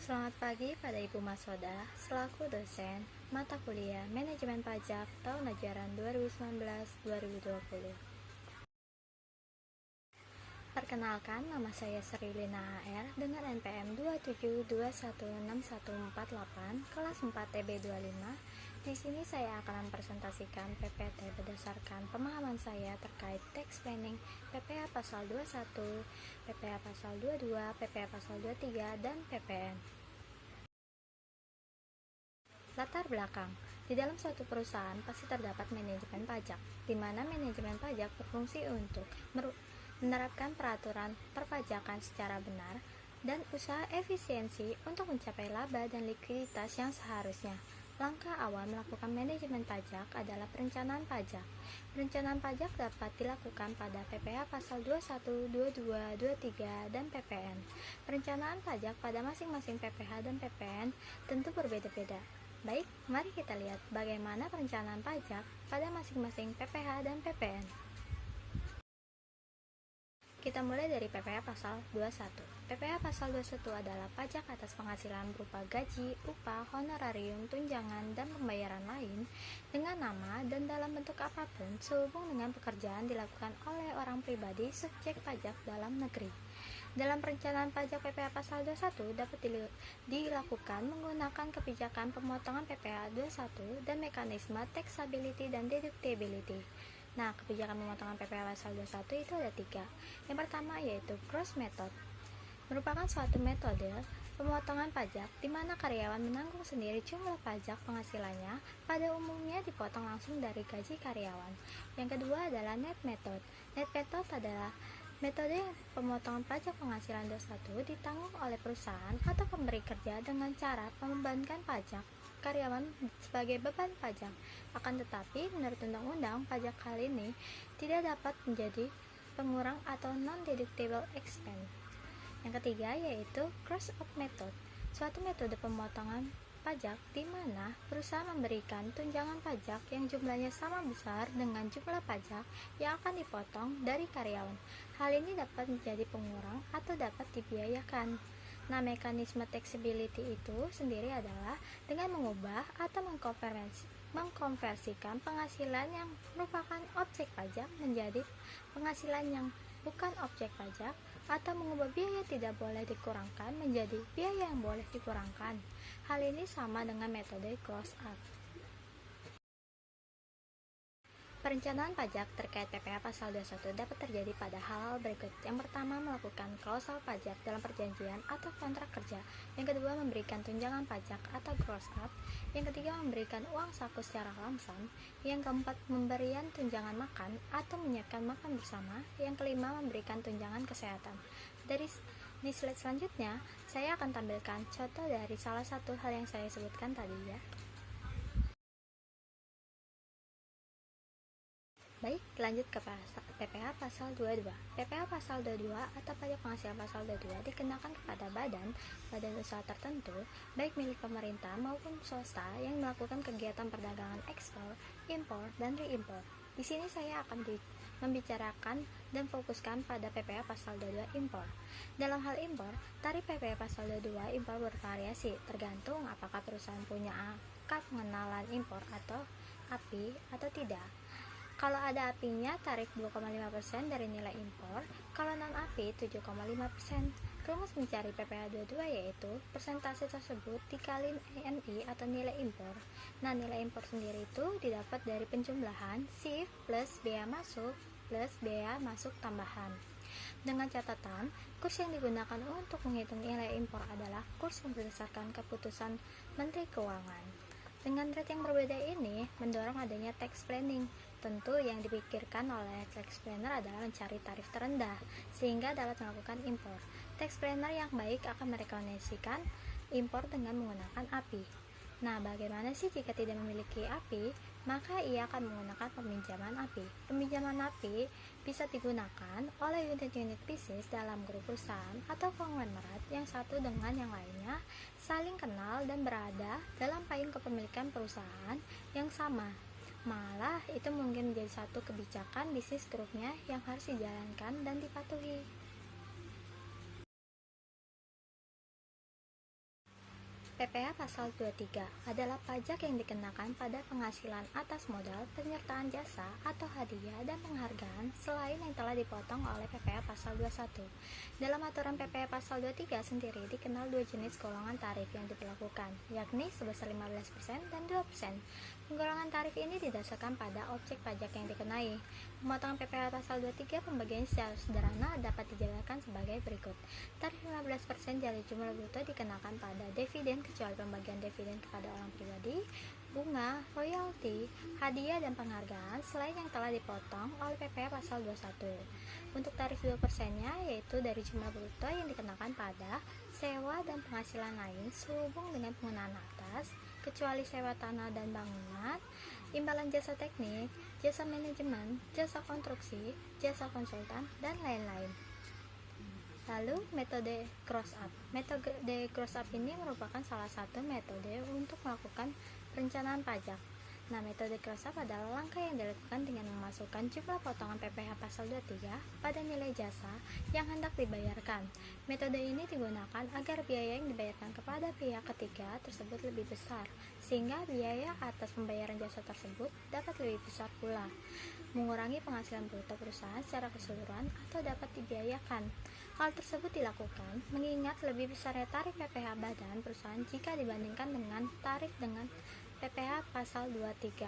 Selamat pagi pada Ibu Masoda, selaku dosen mata kuliah Manajemen Pajak tahun ajaran 2019-2020. Perkenalkan, nama saya Sri Lina AR dengan NPM 272161448 kelas 4 TB25. Di sini saya akan mempresentasikan PPT berdasarkan pemahaman saya terkait tax planning, PPh pasal 21, PPh pasal 22, PPh pasal 23, dan PPN. Latar belakang. Di dalam suatu perusahaan pasti terdapat manajemen pajak, di mana manajemen pajak berfungsi untuk menerapkan peraturan perpajakan secara benar dan usaha efisiensi untuk mencapai laba dan likuiditas yang seharusnya. Langkah awal melakukan manajemen pajak adalah perencanaan pajak. Perencanaan pajak dapat dilakukan pada PPh pasal 21, 22, 23, dan PPN. Perencanaan pajak pada masing-masing PPh dan PPN tentu berbeda-beda. Baik, mari kita lihat bagaimana perencanaan pajak pada masing-masing PPh dan PPN. Kita mulai dari PPh pasal 21. PPh pasal 21 adalah pajak atas penghasilan berupa gaji, upah, honorarium, tunjangan, dan pembayaran lain dengan nama dan dalam bentuk apapun sehubung dengan pekerjaan dilakukan oleh orang pribadi subjek pajak dalam negeri. Dalam perencanaan pajak PPh pasal 21 dapat dilakukan menggunakan kebijakan pemotongan PPh 21 dan mekanisme taxability dan deductibility. Nah, kebijakan pemotongan PPh pasal 21 itu ada 3. Yang pertama yaitu gross method, merupakan suatu metode pemotongan pajak di mana karyawan menanggung sendiri jumlah pajak penghasilannya, pada umumnya dipotong langsung dari gaji karyawan. Yang kedua adalah net method. Net method adalah metode pemotongan pajak penghasilan 21 ditanggung oleh perusahaan atau pemberi kerja dengan cara membebankan pajak karyawan sebagai beban pajak. Akan tetapi, menurut undang-undang pajak hal ini tidak dapat menjadi pengurang atau non-deductible expense. Yang ketiga yaitu cross up method, suatu metode pemotongan pajak di mana perusahaan memberikan tunjangan pajak yang jumlahnya sama besar dengan jumlah pajak yang akan dipotong dari karyawan. Hal ini dapat menjadi pengurang atau dapat dibiayakan. Nah, mekanisme taxability itu sendiri adalah dengan mengubah atau mengkonversikan penghasilan yang merupakan objek pajak menjadi penghasilan yang bukan objek pajak, atau mengubah biaya tidak boleh dikurangkan menjadi biaya yang boleh dikurangkan. Hal ini sama dengan metode gross up. Perencanaan pajak terkait PPh pasal 21 dapat terjadi pada hal-hal berikut. Yang pertama, melakukan klausal pajak dalam perjanjian atau kontrak kerja. Yang kedua, memberikan tunjangan pajak atau gross up. Yang ketiga, memberikan uang saku secara lamsam. Yang keempat, memberikan tunjangan makan atau menyiapkan makan bersama. Yang kelima, memberikan tunjangan kesehatan. Di slide selanjutnya, saya akan tampilkan contoh dari salah satu hal yang saya sebutkan tadi ya. Baik, lanjut ke PPh pasal 22. PPh pasal 22 atau pajak penghasilan pasal 22 dikenakan kepada badan usaha tertentu, baik milik pemerintah maupun swasta yang melakukan kegiatan perdagangan ekspor, impor, dan reimpor. Di sini saya akan membicarakan dan fokuskan pada PPh pasal 22 impor. Dalam hal impor, tarif PPh pasal 22 impor bervariasi tergantung apakah perusahaan punya akad pengenalan impor atau API atau tidak. Kalau ada API-nya, tarif 2,5% dari nilai impor. Kalau non-API, 7,5%. Rumus mencari PPh 22 yaitu persentase tersebut dikali NI atau nilai impor. Nah, nilai impor sendiri itu didapat dari penjumlahan shift plus biaya masuk tambahan. Dengan catatan, kurs yang digunakan untuk menghitung nilai impor adalah kurs berdasarkan keputusan Menteri Keuangan. Dengan rate yang berbeda ini mendorong adanya tax planning. Tentu yang dipikirkan oleh tax planner adalah mencari tarif terendah sehingga dapat melakukan impor. Tax planner yang baik akan merekomendasikan impor dengan menggunakan API. Nah, bagaimana sih jika tidak memiliki API? Maka ia akan menggunakan peminjaman API. Peminjaman API bisa digunakan oleh unit-unit bisnis dalam grup perusahaan atau konglomerat yang satu dengan yang lainnya saling kenal dan berada dalam payung kepemilikan perusahaan yang sama. Malah, itu mungkin menjadi satu kebijakan bisnis grupnya yang harus dijalankan dan dipatuhi. PPh Pasal 23 adalah pajak yang dikenakan pada penghasilan atas modal, penyertaan jasa, atau hadiah dan penghargaan selain yang telah dipotong oleh PPh Pasal 21. Dalam aturan PPh Pasal 23 sendiri dikenal dua jenis golongan tarif yang diberlakukan, yakni sebesar 15% dan 2%. Penggolongan tarif ini didasarkan pada objek pajak yang dikenai. Pemotongan PPh Pasal 23 pembagian secara sederhana dapat dijelaskan sebagai berikut. Tarif 15% dari jumlah bruto dikenakan pada dividen kecuali pembagian dividen kepada orang pribadi, bunga, royalti, hadiah, dan penghargaan selain yang telah dipotong oleh PPh Pasal 21. Untuk tarif 2%-nya yaitu dari jumlah bruto yang dikenakan pada sewa dan penghasilan lain sehubung dengan penggunaan atas, kecuali sewa tanah dan bangunan, imbalan jasa teknik, jasa manajemen, jasa konstruksi, jasa konsultan, dan lain-lain. Lalu, metode cross up. Metode cross up ini merupakan salah satu metode untuk melakukan perencanaan pajak. Nah, metode cross up adalah langkah yang dilakukan dengan memasukkan jumlah potongan PPh Pasal 23 pada nilai jasa yang hendak dibayarkan. Metode ini digunakan agar biaya yang dibayarkan kepada pihak ketiga tersebut lebih besar, sehingga biaya atas pembayaran jasa tersebut dapat lebih besar pula, mengurangi penghasilan bruto perusahaan secara keseluruhan atau dapat dibiayakan. Hal tersebut dilakukan mengingat lebih besarnya tarif PPh badan perusahaan jika dibandingkan dengan tarif dengan PPh Pasal 23.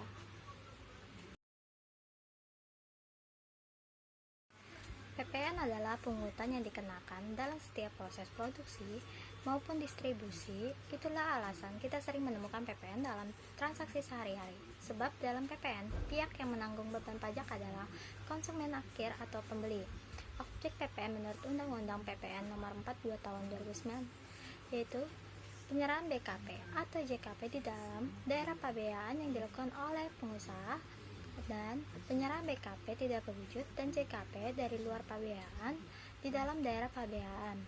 PPN adalah pungutan yang dikenakan dalam setiap proses produksi maupun distribusi. Itulah alasan kita sering menemukan PPN dalam transaksi sehari-hari. Sebab dalam PPN, pihak yang menanggung beban pajak adalah konsumen akhir atau pembeli. Objek PPN menurut Undang-Undang PPN Nomor 42 Tahun 2009 yaitu penyerahan BKP atau JKP di dalam daerah pabean yang dilakukan oleh pengusaha, dan penyerahan BKP tidak berwujud dan JKP dari luar pabean di dalam daerah pabean.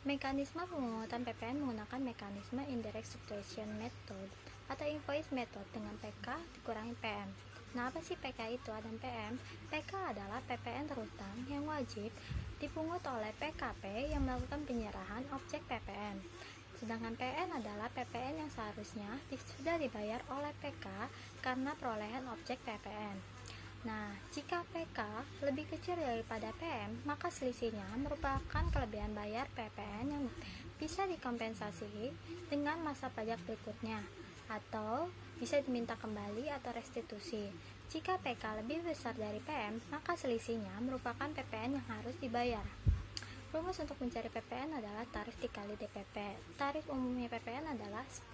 Mekanisme pemungutan PPN menggunakan mekanisme indirect subtraction method atau invoice method dengan PK dikurangi PM. Nah, apa sih PK itu dan PM? PK adalah PPN terutang yang wajib dipungut oleh PKP yang melakukan penyerahan objek PPN. Sedangkan PN adalah PPN yang seharusnya sudah dibayar oleh PK karena perolehan objek PPN. Nah, jika PK lebih kecil daripada PM, maka selisihnya merupakan kelebihan bayar PPN yang bisa dikompensasi dengan masa pajak berikutnya, atau bisa diminta kembali atau restitusi. Jika PK lebih besar dari PM, maka selisihnya merupakan PPN yang harus dibayar. Rumus untuk mencari PPN adalah tarif dikali DPP. Tarif umumnya PPN adalah 10%.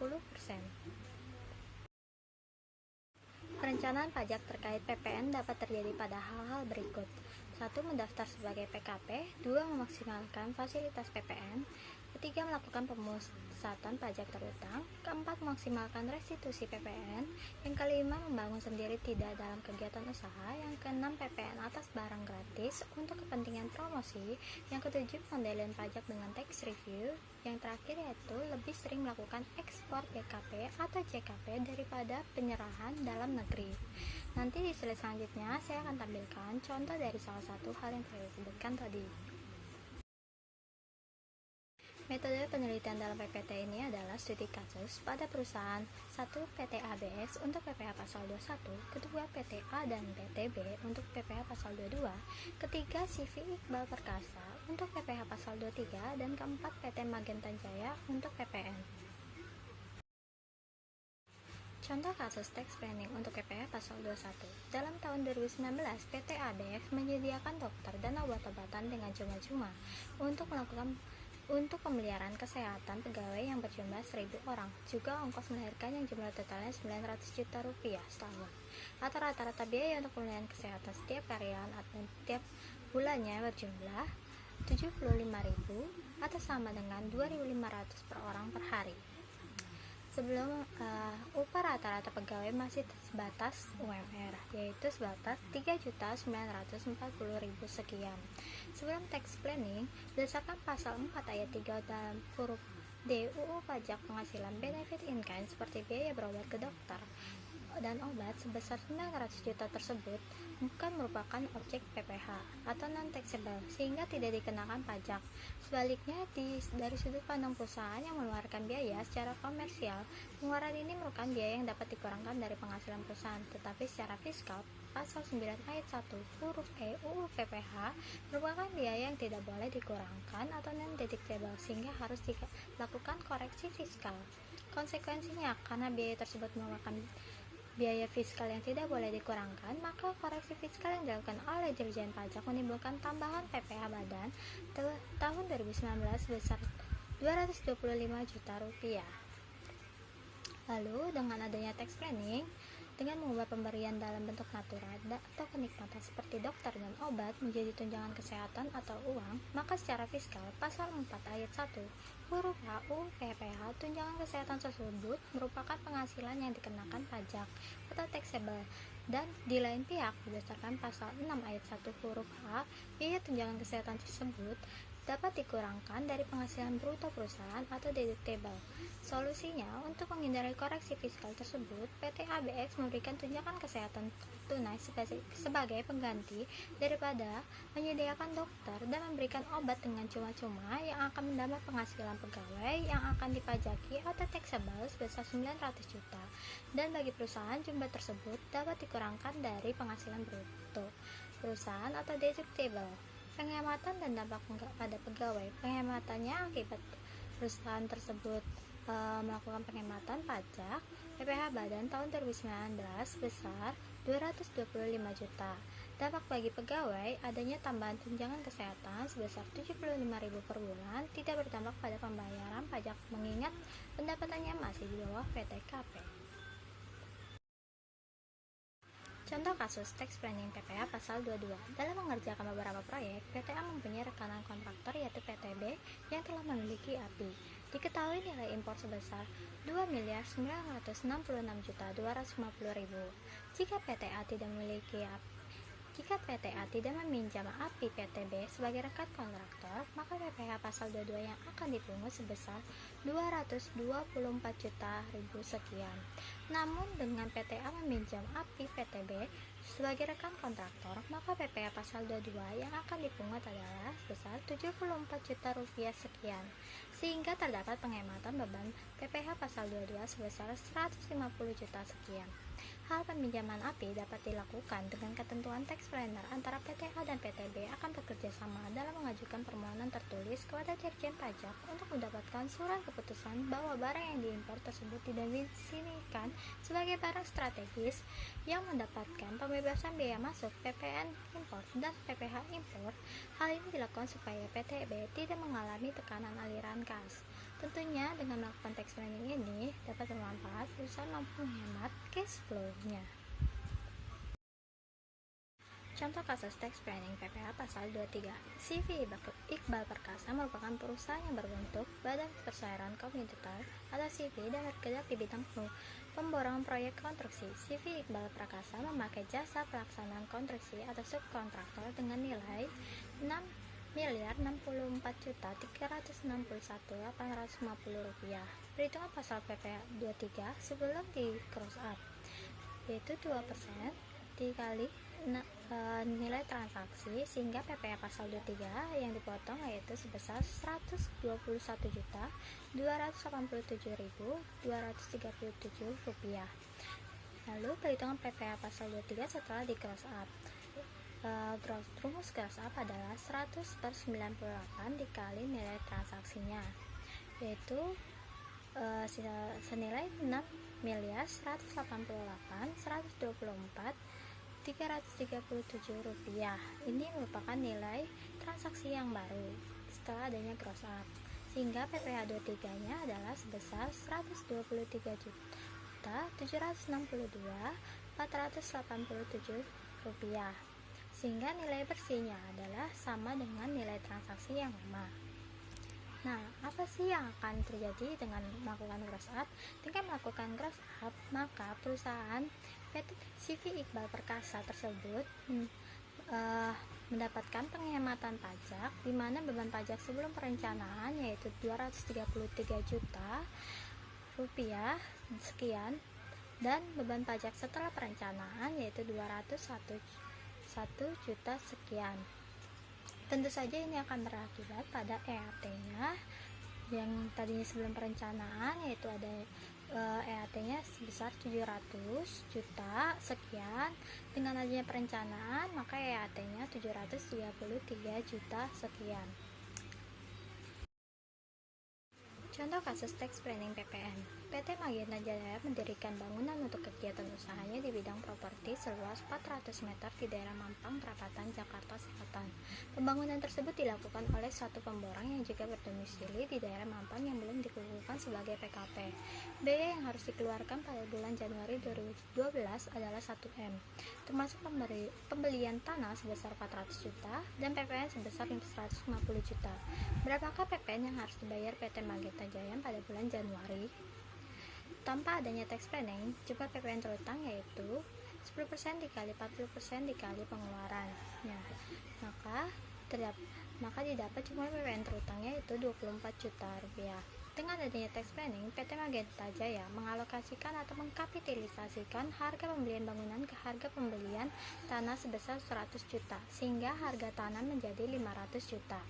Perencanaan pajak terkait PPN dapat terjadi pada hal-hal berikut. 1. Mendaftar sebagai PKP. 2. Memaksimalkan fasilitas PPN. 3. Melakukan pemusatan pajak terutang. 4. Memaksimalkan restitusi PPN. Yang kelima, membangun sendiri tidak dalam kegiatan usaha. Yang keenam, PPN atas barang gratis untuk kepentingan promosi. Yang ketujuh, pengendalian pajak dengan tax review. Yang terakhir yaitu lebih sering melakukan ekspor BKP atau JKP daripada penyerahan dalam negeri. Nanti di slide selanjutnya saya akan tampilkan contoh dari salah satu hal yang saya sebutkan tadi. Metode penelitian dalam PPT ini adalah studi kasus pada perusahaan 1. PT ABS untuk PPh Pasal 21, kedua PT A dan PT B untuk PPh Pasal 22, ketiga CV Iqbal Perkasa untuk PPh Pasal 23, dan keempat PT Magenta Jaya untuk PPN. Contoh kasus tax planning untuk PPh Pasal 21. Dalam tahun 2019, PT ABF menyediakan dokter dan obat-obatan dengan cuma-cuma untuk pemeliharaan kesehatan pegawai yang berjumlah 1.000 orang, juga ongkos melahirkan yang jumlah totalnya 900 juta rupiah setahun. Atau rata-rata biaya untuk pemeliharaan kesehatan setiap karyawan dan tiap bulannya berjumlah 75.000 atau sama dengan 2.500 per orang per hari. Sebelum upah rata-rata pegawai masih sebatas UMR, yaitu sebatas 3.940.000 sekian. Sebelum tax planning, berdasarkan pasal 4 ayat 3 dalam huruf D UU Pajak Penghasilan Benefit in Kind seperti biaya berobat ke dokter, dan obat sebesar 900 juta tersebut bukan merupakan objek PPh atau non-taxable sehingga tidak dikenakan pajak. Sebaliknya, dari sudut pandang perusahaan yang mengeluarkan biaya secara komersial, pengeluaran ini merupakan biaya yang dapat dikurangkan dari penghasilan perusahaan, tetapi secara fiskal, Pasal 9 ayat 1 huruf E UU PPh merupakan biaya yang tidak boleh dikurangkan atau non-deductible sehingga harus dilakukan koreksi fiskal. Konsekuensinya, karena biaya tersebut merupakan biaya fiskal yang tidak boleh dikurangkan, maka koreksi fiskal yang dilakukan oleh Dirjen Pajak menimbulkan tambahan PPh badan tahun 2019 sebesar 225 juta rupiah. Lalu, dengan adanya tax planning, dengan mengubah pemberian dalam bentuk natural atau kenikmatan seperti dokter dan obat menjadi tunjangan kesehatan atau uang, maka secara fiskal, Pasal 4 ayat 1 huruf H UU PPh, tunjangan kesehatan tersebut merupakan penghasilan yang dikenakan pajak atau taxable. Dan di lain pihak, berdasarkan Pasal 6 ayat 1 huruf H, biaya tunjangan kesehatan tersebut dapat dikurangkan dari penghasilan bruto perusahaan atau deductible. Solusinya, untuk menghindari koreksi fiskal tersebut, PT ABX memberikan tunjangan kesehatan tunai sebagai pengganti daripada menyediakan dokter dan memberikan obat dengan cuma-cuma yang akan menambah penghasilan pegawai yang akan dipajaki atau taxable sebesar 900 juta. Dan bagi perusahaan, jumlah tersebut dapat dikurangkan dari penghasilan bruto perusahaan atau deductible. Penghematan dan dampak pada pegawai. Penghematannya akibat perusahaan tersebut melakukan penghematan pajak PPh badan tahun 2019 sebesar 225 juta. Dampak bagi pegawai, adanya tambahan tunjangan kesehatan sebesar 75.000 per bulan tidak berdampak pada pembayaran pajak mengingat pendapatannya masih di bawah PTKP. Contoh kasus tax planning PPh Pasal 22. Dalam mengerjakan beberapa proyek, PTA mempunyai rekanan kontraktor yaitu PTB yang telah memiliki API. Diketahui nilai impor sebesar 2.966.250.000. Jika PTA tidak meminjam API PTB sebagai rekan kontraktor, maka PPh Pasal 22 yang akan dipungut sebesar 224 juta sekian. Namun dengan PTA meminjam API PTB sebagai rekan kontraktor, maka PPh Pasal 22 yang akan dipungut adalah sebesar 74 juta rupiah sekian, sehingga terdapat penghematan beban PPh Pasal 22 sebesar 150 juta sekian. Hal peminjaman API dapat dilakukan dengan ketentuan tax planner antara PTA dan PTB akan bekerja sama dalam mengajukan permohonan tertulis kepada Dirjen Pajak untuk mendapatkan surat keputusan bahwa barang yang diimpor tersebut didefinisikan sebagai barang strategis yang mendapatkan pembebasan biaya masuk PPN impor dan PPh impor. Hal ini dilakukan supaya PTB tidak mengalami tekanan aliran kas. Tentunya dengan melakukan tax planning ini dapat bermanfaat perusahaan mampu menghemat cash flow-nya. Contoh kasus tax planning PPh Pasal 23. CV Iqbal Perkasa merupakan perusahaan yang berbentuk Badan Persyaratan Komunitas atau CV dan bergerak di bidang pemborongan proyek konstruksi. CV Iqbal Perkasa memakai jasa pelaksanaan konstruksi atau subkontraktor dengan nilai 6.064.361.850 rupiah. Perhitungan pasal PPh 23 sebelum di cross up, yaitu 2% dikali nilai transaksi sehingga PPh pasal 23 yang dipotong yaitu sebesar 121.287.237 rupiah. Lalu perhitungan PPh pasal 23 setelah di cross up, rumus cross up adalah 100/98 dikali nilai transaksinya, yaitu senilai 6.188.124.337 rupiah. Ini merupakan nilai transaksi yang baru setelah adanya cross up, sehingga PPh 23 nya adalah sebesar 123.762.487 rupiah, sehingga nilai bersihnya adalah sama dengan nilai transaksi yang lama. Nah, apa sih yang akan terjadi dengan melakukan cross up? Dengan melakukan cross up, maka perusahaan PT CV Iqbal Perkasa tersebut mendapatkan penghematan pajak di mana beban pajak sebelum perencanaan yaitu 233 juta rupiah sekian dan beban pajak setelah perencanaan yaitu 201 juta sekian. Tentu saja ini akan berakibat pada EAT-nya yang tadinya sebelum perencanaan yaitu ada EAT-nya sebesar 700 juta sekian. Dengan adanya perencanaan maka EAT-nya 733 juta sekian. Contoh kasus tax planning PPN. PT Magenta Jaya mendirikan bangunan untuk kegiatan usahanya di bidang properti seluas 400 meter di daerah Mampang, Perapatan, Jakarta Selatan. Pembangunan tersebut dilakukan oleh satu pemborong yang juga berdomisili di daerah Mampang yang belum dikukuhkan sebagai PKP. Biaya yang harus dikeluarkan pada bulan Januari 2012 adalah 1 M, termasuk pembelian tanah sebesar 400 juta dan PPN sebesar 150 juta. Berapakah PPN yang harus dibayar PT Magenta Jaya pada bulan Januari? Tanpa adanya tax planning, jumlah PPN terutang yaitu 10% dikali 40% dikali pengeluarannya. Maka didapat jumlah PPN terutangnya yaitu 24 juta rupiah. Dengan adanya tax planning, PT Magenta Jaya mengalokasikan atau mengkapitalisasikan harga pembelian bangunan ke harga pembelian tanah sebesar 100 juta, sehingga harga tanah menjadi 500 juta.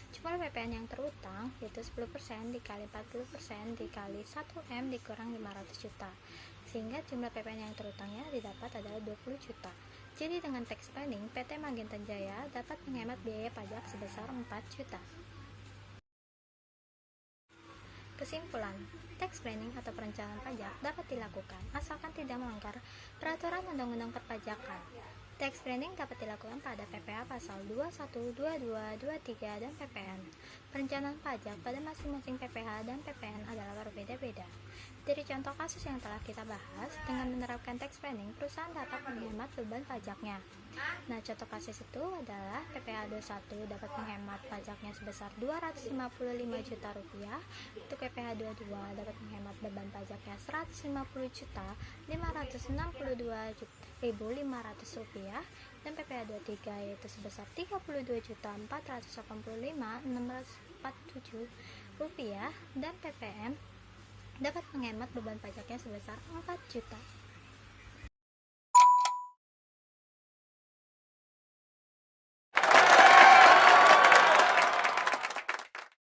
Jumlah PPN yang terutang yaitu 10% dikali 40% dikali 1 M dikurang 500 juta, sehingga jumlah PPN yang terutangnya didapat adalah 20 juta. Jadi dengan tax planning, PT Magenta Jaya dapat menghemat biaya pajak sebesar 4 juta. Kesimpulan, tax planning atau perencanaan pajak dapat dilakukan asalkan tidak melanggar peraturan undang-undang perpajakan. Tax planning dapat dilakukan pada PPh pasal 21, 22, 23, dan PPN. Perencanaan pajak pada masing-masing PPh dan PPN adalah berbeda-beda. Dari contoh kasus yang telah kita bahas, dengan menerapkan tax planning, perusahaan dapat menghemat beban pajaknya. Nah, contoh kasus itu adalah PPh 21 dapat menghemat pajaknya sebesar 255 juta rupiah, untuk PPh 22 dapat menghemat beban pajaknya 150 juta 562.500 rupiah, dan PPh 23 yaitu sebesar 32 juta 485.647 rupiah, dan PPN dapat menghemat beban pajaknya sebesar 4 juta.